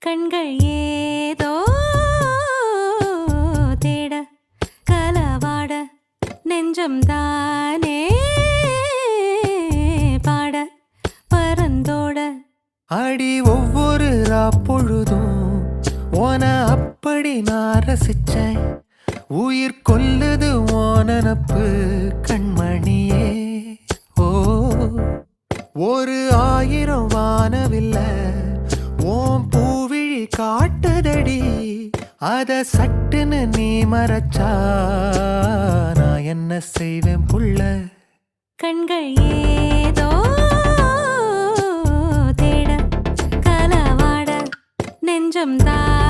கண்கள் ஏதோ தேட கலவாட நெஞ்சம் தானே பாட பரந்தோட அடி ஒவ்வொரு பொழுதும் ஓன அப்படி நான் ரசிச்சேன். உயிர் கொல்லுது ஓனனப்பு கண்மணியே. ஓ ஒரு 1000 வானவில்ல ஓம் பூவிழி காட்டுதடி. அத சட்டுன்னு நீ மறைச்சா நான் என்ன செய்வேன் புள்ள. கண்கள் ஏதோ தேட கலவாட நெஞ்சம் தான்